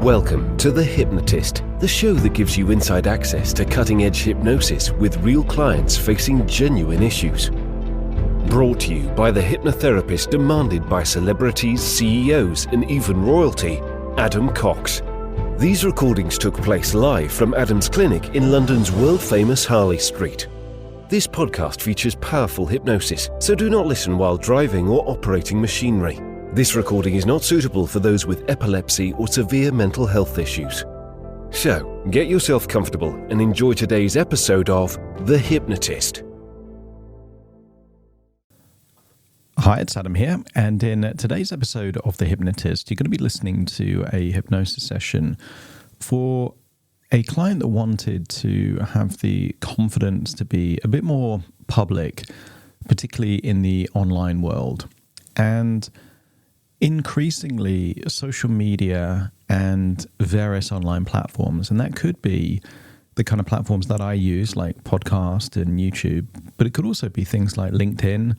Welcome to The Hypnotist, the show that gives you inside access to cutting-edge hypnosis with real clients facing genuine issues. Brought to you by the hypnotherapist demanded by celebrities, CEOs, and even royalty, Adam Cox. These recordings took place live from Adam's clinic in London's world-famous Harley Street. This podcast features powerful hypnosis, so do not listen while driving or operating machinery. This recording is not suitable for those with epilepsy or severe mental health issues. So, get yourself comfortable and enjoy today's episode of The Hypnotist. Hi, it's Adam here, and in today's episode of The Hypnotist, you're going to be listening to a hypnosis session for a client that wanted to have the confidence to be a bit more public, particularly in the online world. And increasingly, social media and various online platforms, and that could be the kind of platforms that I use, like podcast and YouTube, but it could also be things like LinkedIn,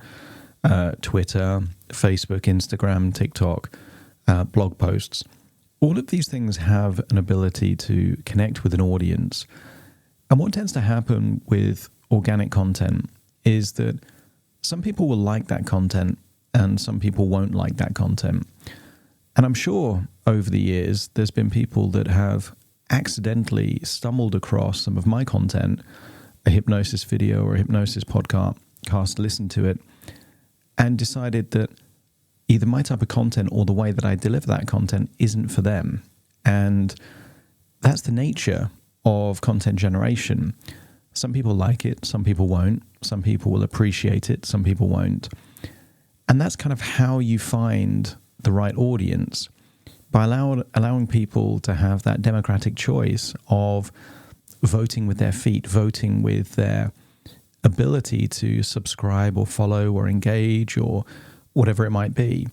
Twitter, Facebook, Instagram, TikTok, blog posts. All of these things have an ability to connect with an audience. And what tends to happen with organic content is that some people will like that content and some people won't like that content. And I'm sure over the years, there's been people that have accidentally stumbled across some of my content, a hypnosis video or a hypnosis podcast, listened to it, and decided that either my type of content or the way that I deliver that content isn't for them. And that's the nature of content generation. Some people like it, some people won't. Some people will appreciate it, some people won't. And that's kind of how you find the right audience, by allowing people to have that democratic choice of voting with their feet, voting with their ability to subscribe or follow or engage or whatever it might be.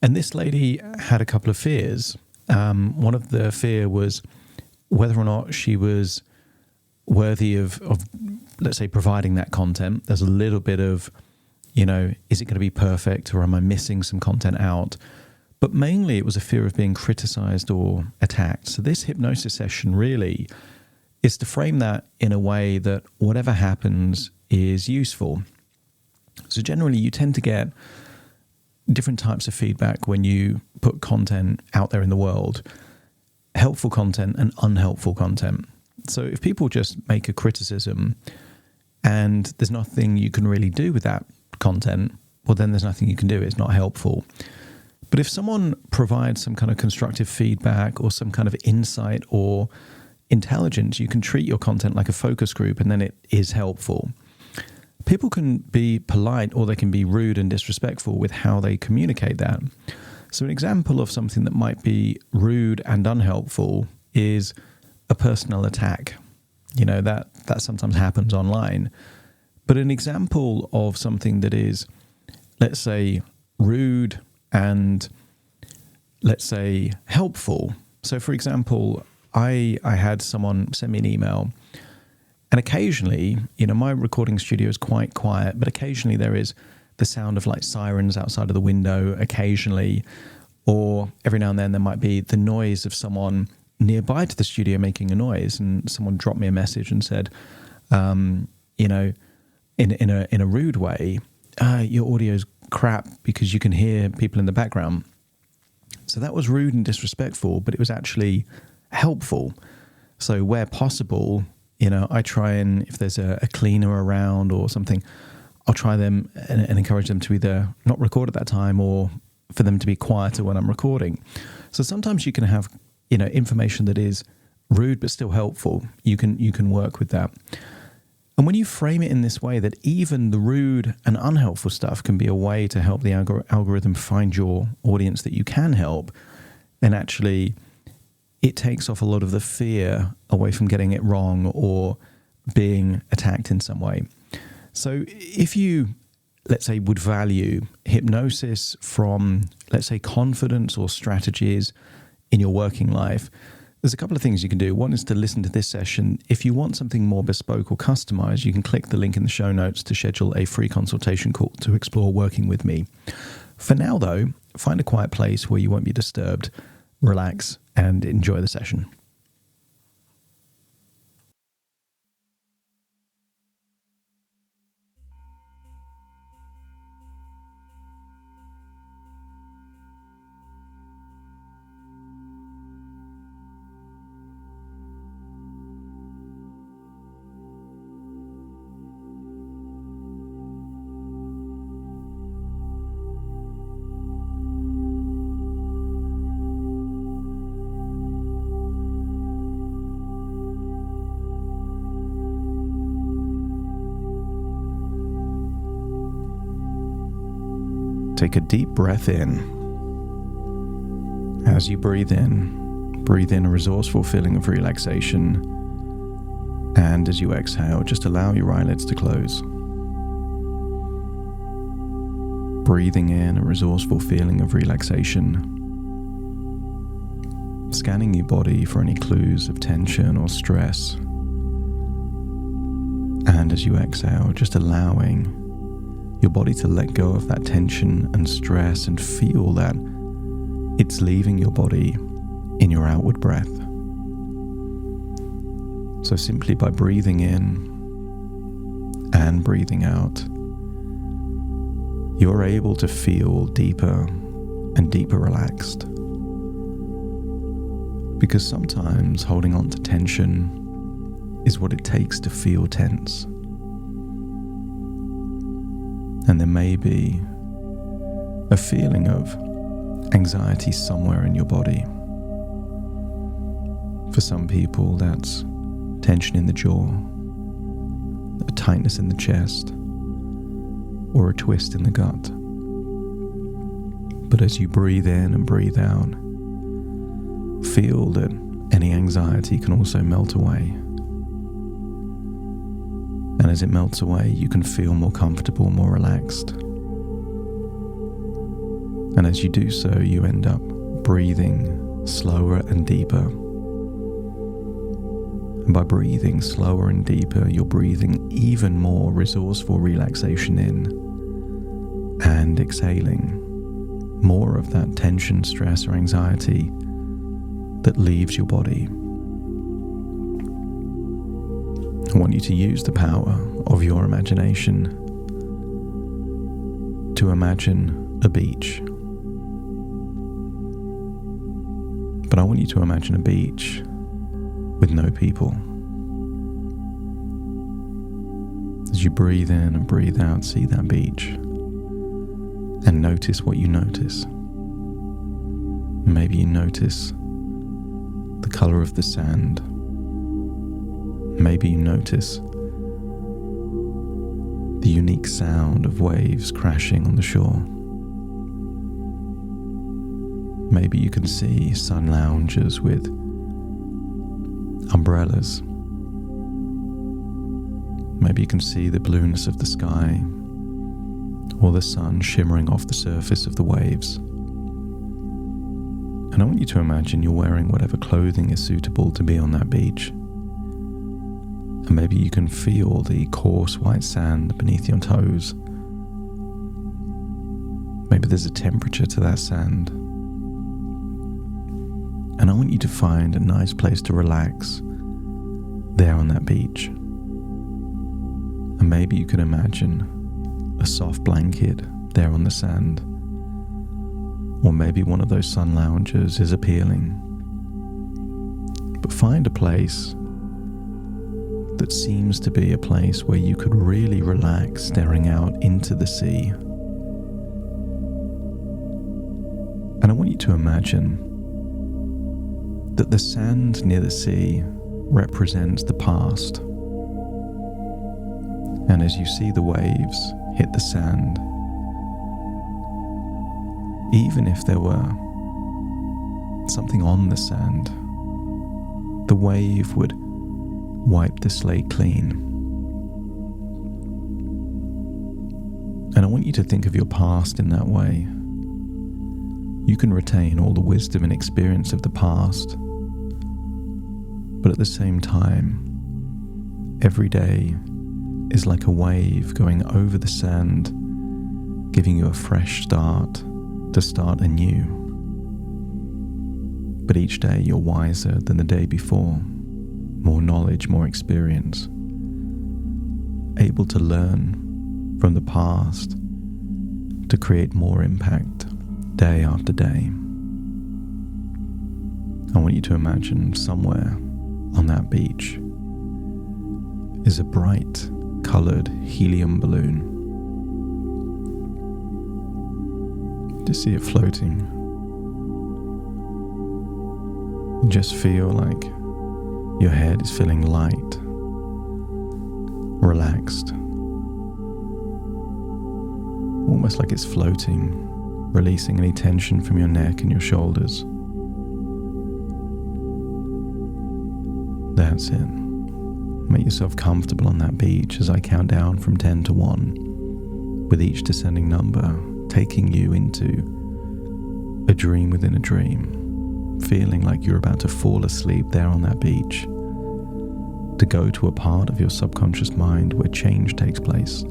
And this lady had a couple of fears. One of the fear was whether or not she was worthy of, let's say, providing that content. There's a little bit of, is it going to be perfect or am I missing some content out? But mainly it was a fear of being criticized or attacked. So this hypnosis session really is to frame that in a way that whatever happens is useful. So generally you tend to get different types of feedback when you put content out there in the world, helpful content and unhelpful content. So if people just make a criticism and there's nothing you can really do with that content, well, then there's nothing you can do. It's not helpful. But if someone provides some kind of constructive feedback or some kind of insight or intelligence, you can treat your content like a focus group and then it is helpful. People can be polite or they can be rude and disrespectful with how they communicate that. So an example of something that might be rude and unhelpful is a personal attack. That sometimes happens online. But an example of something that is, let's say, rude and, let's say, helpful. So, for example, I had someone send me an email, and occasionally, my recording studio is quite quiet, but occasionally there is the sound of like sirens outside of the window occasionally, or every now and then there might be the noise of someone nearby to the studio making a noise, and someone dropped me a message and said, in a rude way, your audio's crap because you can hear people in the background. So that was rude and disrespectful, but it was actually helpful. So where possible, I try and, if there's a cleaner around or something, I'll try them and encourage them to either not record at that time or for them to be quieter when I'm recording. So sometimes you can have, information that is rude but still helpful. You can work with that. And when you frame it in this way, that even the rude and unhelpful stuff can be a way to help the algorithm find your audience that you can help, then actually it takes off a lot of the fear away from getting it wrong or being attacked in some way. So if you, let's say, would value hypnosis from, let's say, confidence or strategies in your working life, there's a couple of things you can do. One is to listen to this session. If you want something more bespoke or customized, you can click the link in the show notes to schedule a free consultation call to explore working with me. For now, though, find a quiet place where you won't be disturbed relax, and enjoy the session. Take a deep breath in. As you breathe in a resourceful feeling of relaxation. And as you exhale, just allow your eyelids to close. Breathing in a resourceful feeling of relaxation. Scanning your body for any clues of tension or stress. And as you exhale, just allowing your body to let go of that tension and stress and feel that it's leaving your body in your outward breath. So simply by breathing in and breathing out, you're able to feel deeper and deeper relaxed. Because sometimes holding on to tension is what it takes to feel tense. And there may be a feeling of anxiety somewhere in your body. For some people, that's tension in the jaw, a tightness in the chest, or a twist in the gut. But as you breathe in and breathe out, feel that any anxiety can also melt away. And as it melts away, you can feel more comfortable, more relaxed. And as you do so, you end up breathing slower and deeper. And by breathing slower and deeper, you're breathing even more resourceful relaxation in and exhaling more of that tension, stress, or anxiety that leaves your body. I want you to use the power of your imagination to imagine a beach. But I want you to imagine a beach with no people. As you breathe in and breathe out, see that beach and notice what you notice. Maybe you notice the color of the sand. Maybe you notice the unique sound of waves crashing on the shore. Maybe you can see sun loungers with umbrellas. Maybe you can see the blueness of the sky or the sun shimmering off the surface of the waves. And I want you to imagine you're wearing whatever clothing is suitable to be on that beach. And maybe you can feel the coarse white sand beneath your toes. Maybe there's a temperature to that sand. And I want you to find a nice place to relax there on that beach. And maybe you can imagine a soft blanket there on the sand. Or maybe one of those sun loungers is appealing. But find a place that seems to be a place where you could really relax staring out into the sea. And I want you to imagine that the sand near the sea represents the past. And as you see the waves hit the sand, even if there were something on the sand, the wave would wipe the slate clean. And I want you to think of your past in that way. You can retain all the wisdom and experience of the past, but at the same time, every day is like a wave going over the sand, giving you a fresh start to start anew. But each day you're wiser than the day before. More knowledge, more experience. Able to learn from the past to create more impact day after day. I want you to imagine somewhere on that beach is a bright colored helium balloon. Just see it floating. Just feel like your head is feeling light, relaxed, almost like it's floating, releasing any tension from your neck and your shoulders. That's it. Make yourself comfortable on that beach as I count down from 10 to 1, with each descending number taking you into a dream within a dream, feeling like you're about to fall asleep there on that beach, to go to a part of your subconscious mind where change takes place.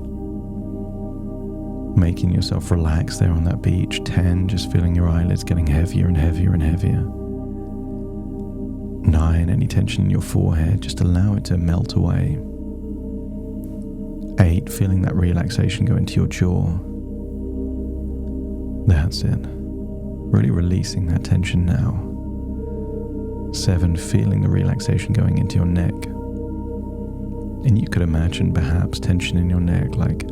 Making yourself relax there on that beach. 10, just feeling your eyelids getting heavier and heavier and heavier. 9, any tension in your forehead, just allow it to melt away. 8, feeling that relaxation go into your jaw. That's it. Really releasing that tension now. 7, feeling the relaxation going into your neck. And you could imagine perhaps tension in your neck like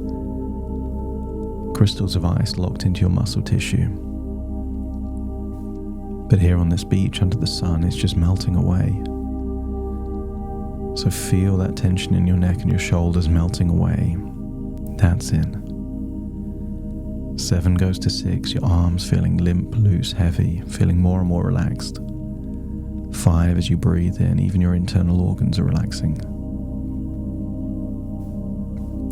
crystals of ice locked into your muscle tissue. But here on this beach under the sun, it's just melting away. So feel that tension in your neck and your shoulders melting away. That's it. 7 goes to 6, your arms feeling limp, loose, heavy, feeling more and more relaxed. 5, as you breathe in, even your internal organs are relaxing.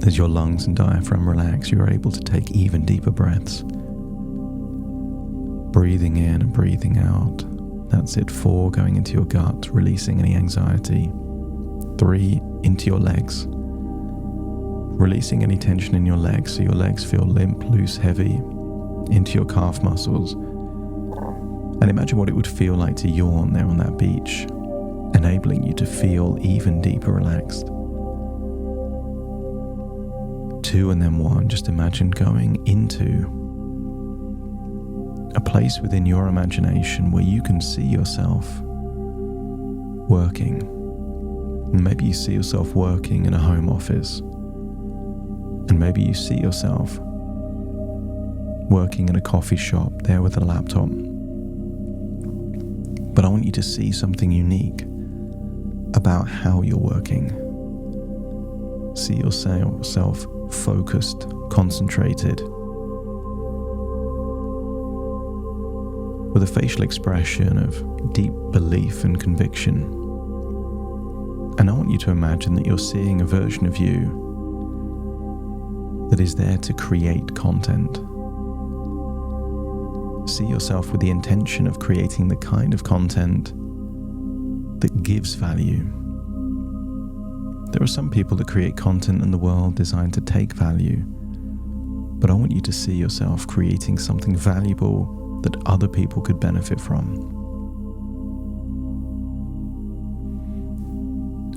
As your lungs and diaphragm relax, you're able to take even deeper breaths. Breathing in and breathing out. That's it. 4, going into your gut, releasing any anxiety. 3, into your legs. Releasing any tension in your legs so your legs feel limp, loose, heavy. Into your calf muscles. And imagine what it would feel like to yawn there on that beach, enabling you to feel even deeper relaxed. 2 and then 1, just imagine going into a place within your imagination where you can see yourself working. And maybe you see yourself working in a home office. And maybe you see yourself working in a coffee shop there with a laptop. But I want you to see something unique about how you're working. See yourself focused, concentrated, with a facial expression of deep belief and conviction. And I want you to imagine that you're seeing a version of you that is there to create content. See yourself with the intention of creating the kind of content that gives value. There are some people that create content in the world designed to take value, but I want you to see yourself creating something valuable that other people could benefit from.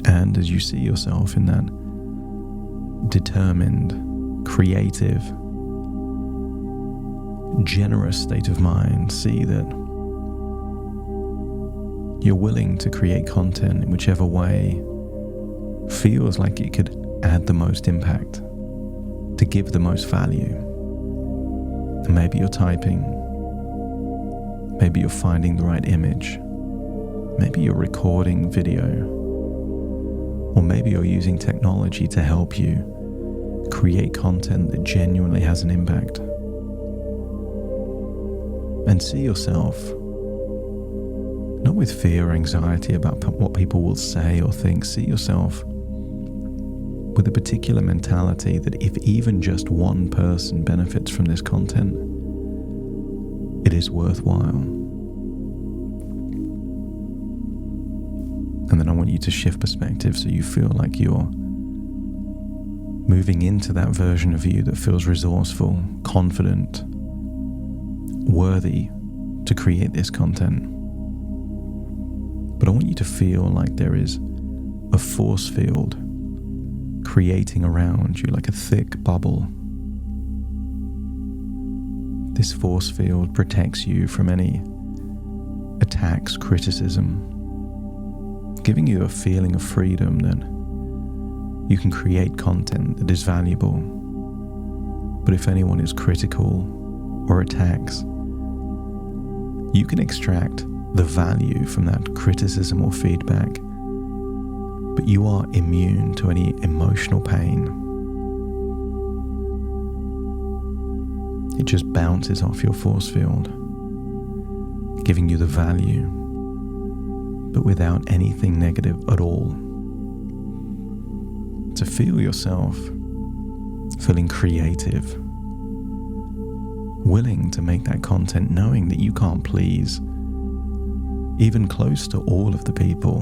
And as you see yourself in that determined, creative, generous state of mind, see that you're willing to create content in whichever way feels like it could add the most impact, to give the most value. And maybe you're typing, maybe you're finding the right image, maybe you're recording video, or maybe you're using technology to help you create content that genuinely has an impact. And see yourself not with fear or anxiety about what people will say or think. See yourself with a particular mentality that if even just one person benefits from this content, it is worthwhile. And then I want you to shift perspective so you feel like you're moving into that version of you that feels resourceful, confident, worthy to create this content. But I want you to feel like there is a force field creating around you like a thick bubble. This force field protects you from any attacks, criticism, giving you a feeling of freedom that you can create content that is valuable. But if anyone is critical or attacks, you can extract the value from that criticism or feedback, but you are immune to any emotional pain. It just bounces off your force field, giving you the value, but without anything negative at all. To feel yourself feeling creative, willing to make that content, knowing that you can't please even close to all of the people,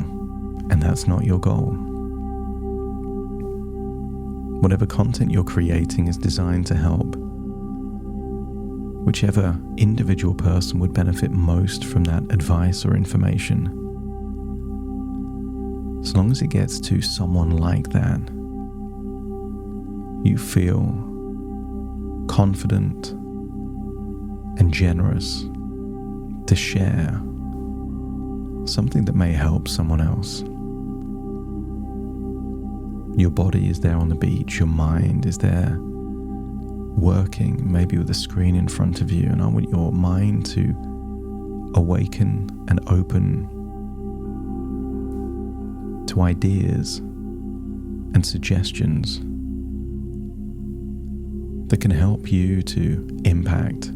and that's not your goal. Whatever content you're creating is designed to help whichever individual person would benefit most from that advice or information. As long as it gets to someone like that, you feel confident and generous to share something that may help someone else. Your body is there on the beach, your mind is there working, maybe with a screen in front of you, and I want your mind to awaken and open to ideas and suggestions that can help you to impact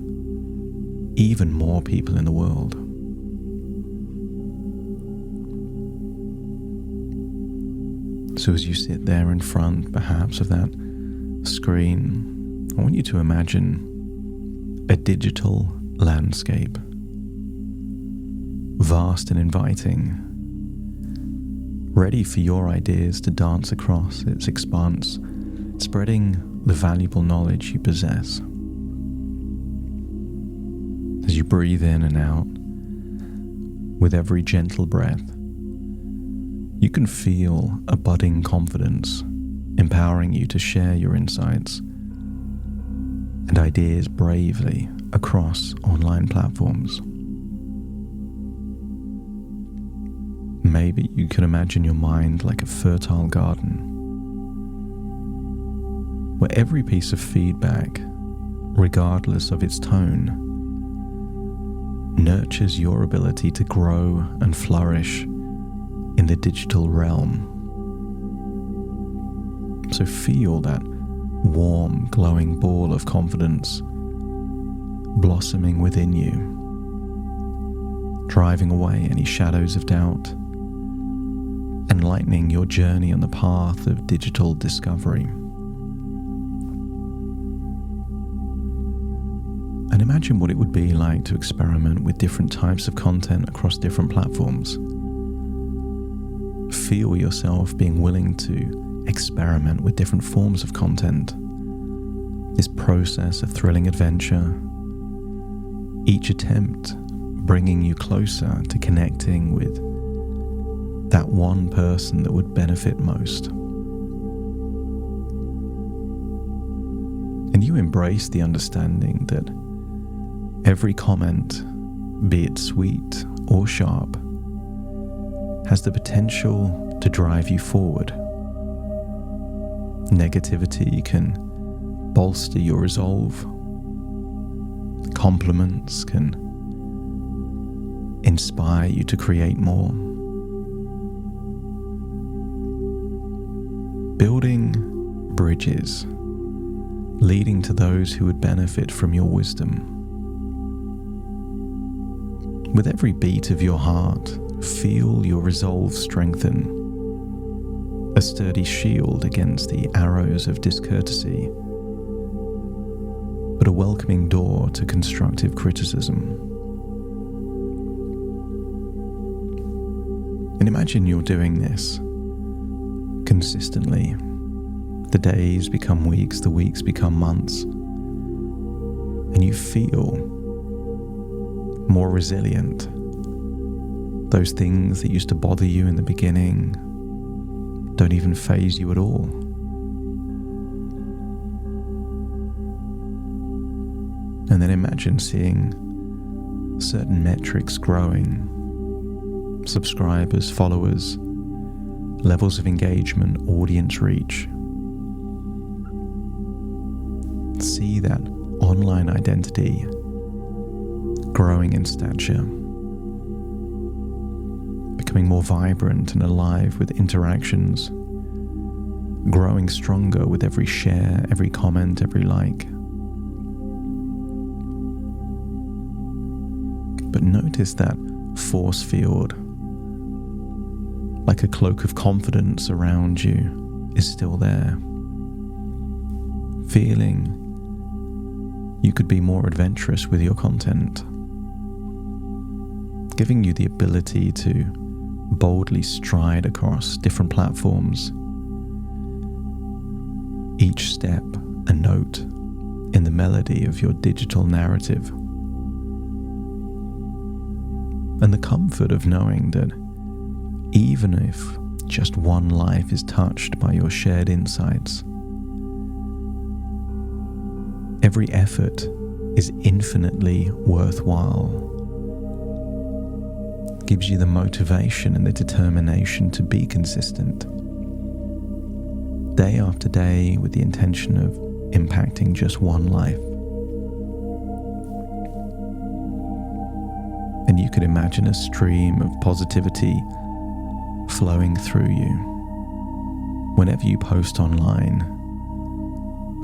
even more people in the world. So as you sit there in front, perhaps, of that screen, I want you to imagine a digital landscape, vast and inviting, ready for your ideas to dance across its expanse, spreading the valuable knowledge you possess. As you breathe in and out, with every gentle breath, you can feel a budding confidence, empowering you to share your insights and ideas bravely across online platforms. Maybe you can imagine your mind like a fertile garden, where every piece of feedback, regardless of its tone, nurtures your ability to grow and flourish in the digital realm. So feel that warm, glowing ball of confidence blossoming within you, driving away any shadows of doubt, enlightening your journey on the path of digital discovery. And imagine what it would be like to experiment with different types of content across different platforms. Feel yourself being willing to experiment with different forms of content. This process of thrilling adventure, each attempt bringing you closer to connecting with that one person that would benefit most. And you embrace the understanding that every comment, be it sweet or sharp, has the potential to drive you forward. Negativity can bolster your resolve. Compliments can inspire you to create more. Building bridges leading to those who would benefit from your wisdom. With every beat of your heart, feel your resolve strengthen, a sturdy shield against the arrows of discourtesy, but a welcoming door to constructive criticism. And imagine you're doing this consistently. The days become weeks, the weeks become months, and you feel more resilient, Those things that used to bother you in the beginning don't even faze you at all. And then imagine seeing certain metrics growing: subscribers, followers, levels of engagement, audience reach. See that online identity growing in stature, becoming more vibrant and alive with interactions, growing stronger with every share, every comment, every like. But notice that force field, like a cloak of confidence around you, is still there. Feeling you could be more adventurous with your content, giving you the ability to boldly stride across different platforms, each step a note in the melody of your digital narrative. And the comfort of knowing that even if just one life is touched by your shared insights, every effort is infinitely worthwhile. Gives you the motivation and the determination to be consistent, day after day, with the intention of impacting just one life. And you could imagine a stream of positivity flowing through you whenever you post online,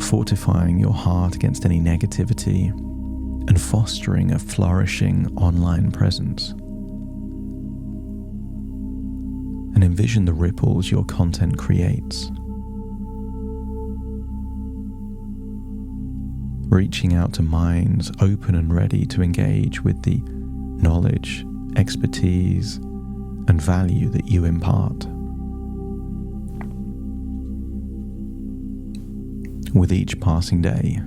fortifying your heart against any negativity and fostering a flourishing online presence. And envision the ripples your content creates, reaching out to minds open and ready to engage with the knowledge, expertise, and value that you impart. With each passing day,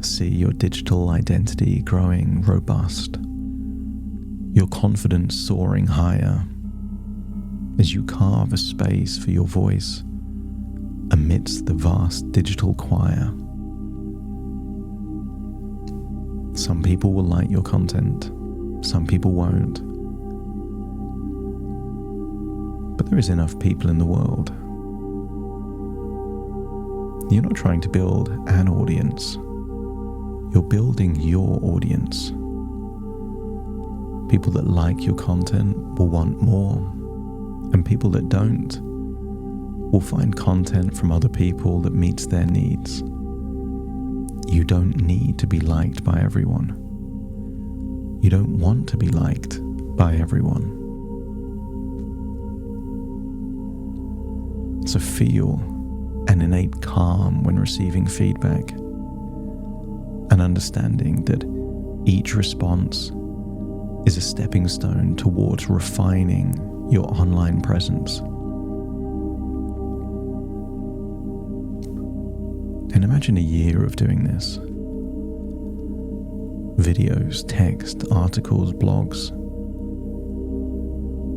see your digital identity growing robust, your confidence soaring higher as you carve a space for your voice amidst the vast digital choir. Some people will like your content, some people won't. But there is enough people in the world. You're not trying to build an audience. You're building your audience. People that like your content will want more, and people that don't will find content from other people that meets their needs. You don't need to be liked by everyone. You don't want to be liked by everyone. So feel an innate calm when receiving feedback, and understanding that each response is a stepping stone towards refining your online presence. And imagine a year of doing this. Videos, text, articles, blogs,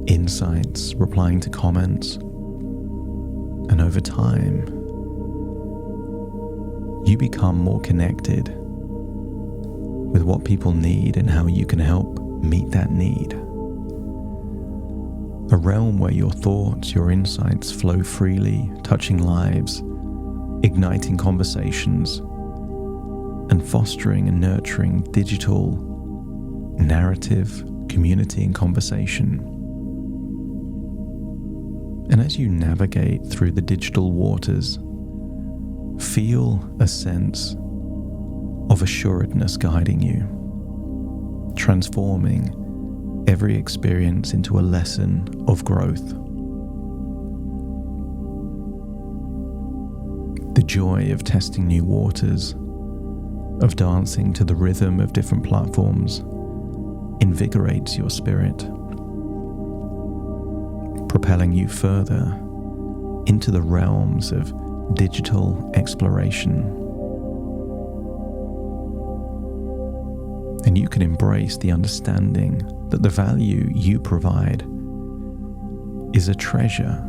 insights, replying to comments. And over time, you become more connected with what people need and how you can help meet that need. A realm where your thoughts, your insights flow freely, touching lives, igniting conversations, and fostering and nurturing digital narrative, community, and conversation. And as you navigate through the digital waters, feel a sense of assuredness guiding you, transforming every experience into a lesson of growth. The joy of testing new waters, of dancing to the rhythm of different platforms, invigorates your spirit, propelling you further into the realms of digital exploration. And you can embrace the understanding that the value you provide is a treasure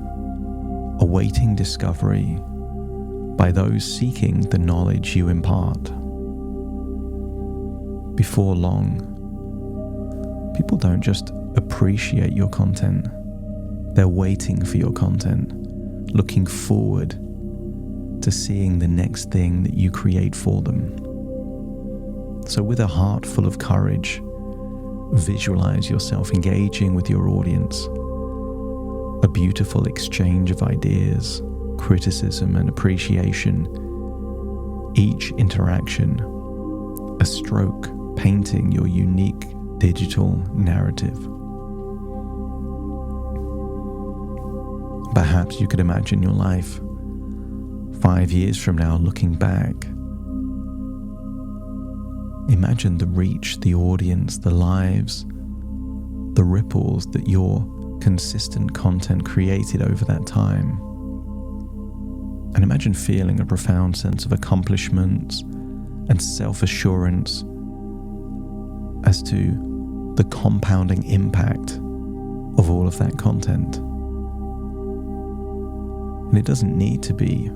awaiting discovery by those seeking the knowledge you impart. Before long, people don't just appreciate your content, they're waiting for your content, looking forward to seeing the next thing that you create for them. So with a heart full of courage, visualize yourself engaging with your audience. A beautiful exchange of ideas, criticism and appreciation. Each interaction, a stroke painting your unique digital narrative. Perhaps you could imagine your life 5 years from now looking back. Imagine the reach, the audience, the lives, the ripples that your consistent content created over that time. And imagine feeling a profound sense of accomplishment and self-assurance as to the compounding impact of all of that content. And it doesn't need to be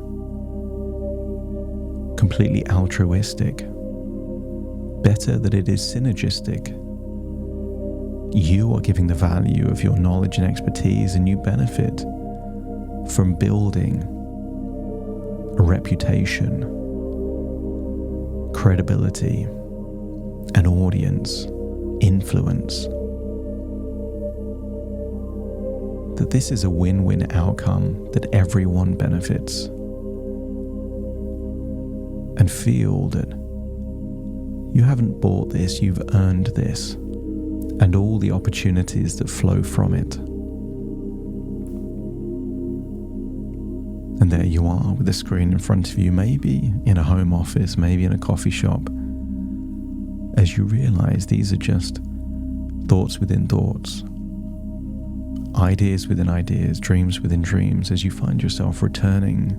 completely altruistic. Better that it is synergistic. You are giving the value of your knowledge and expertise, and you benefit from building a reputation, credibility, an audience, influence. That this is a win-win outcome, that everyone benefits. And feel that you haven't bought this, you've earned this, and all the opportunities that flow from it. And there you are with a screen in front of you, maybe in a home office, maybe in a coffee shop, as you realize these are just thoughts within thoughts, ideas within ideas, dreams within dreams, as you find yourself returning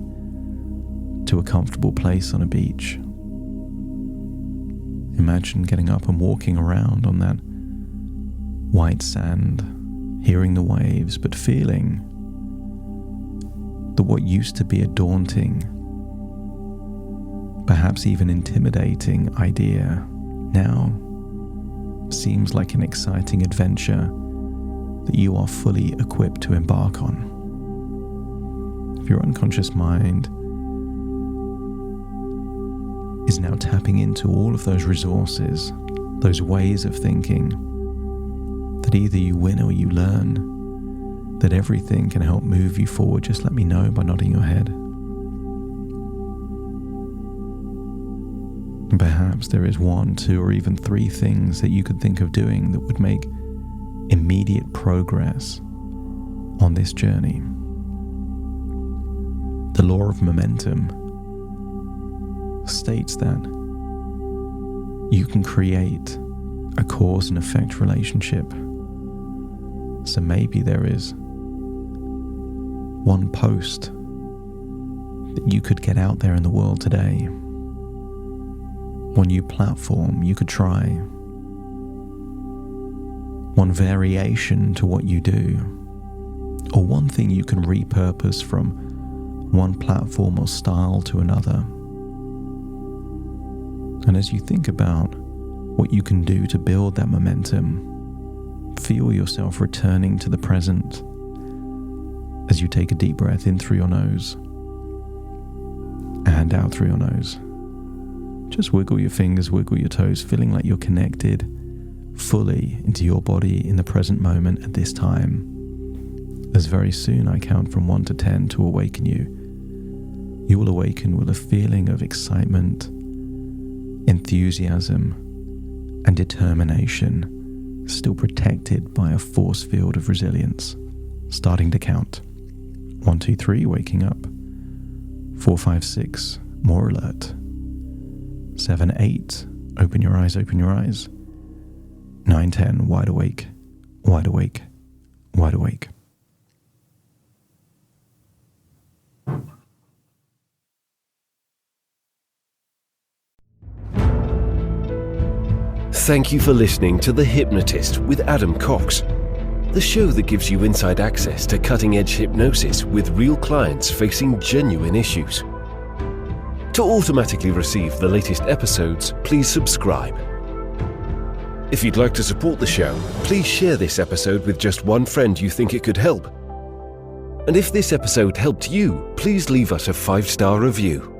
to a comfortable place on a beach. Imagine getting up and walking around on that white sand, hearing the waves, but feeling that what used to be a daunting, perhaps even intimidating idea now seems like an exciting adventure that you are fully equipped to embark on. If your unconscious mind is now tapping into all of those resources, those ways of thinking, that either you win or you learn, that everything can help move you forward, just let me know by nodding your head. And perhaps there is 1, 2, or even 3 things that you could think of doing that would make immediate progress on this journey. The law of momentum states that you can create a cause and effect relationship. So maybe there is 1 post that you could get out there in the world today, 1 new platform you could try, 1 variation to what you do, or 1 thing you can repurpose from 1 platform or style to another. And as you think about what you can do to build that momentum, feel yourself returning to the present as you take a deep breath in through your nose and out through your nose. Just wiggle your fingers, wiggle your toes, feeling like you're connected fully into your body in the present moment at this time. As very soon I count from 1 to 10 to awaken you. You will awaken with a feeling of excitement, enthusiasm, and determination, still protected by a force field of resilience. Starting to count. 1, 2, 3, waking up. 4, 5, 6, more alert. 7, 8, open your eyes, open your eyes. 9, 10, wide awake, wide awake, wide awake. Thank you for listening to The Hypnotist with Adam Cox, the show that gives you inside access to cutting-edge hypnosis with real clients facing genuine issues. To automatically receive the latest episodes, please subscribe. If you'd like to support the show, please share this episode with just one friend you think it could help. And if this episode helped you, please leave us a 5-star review.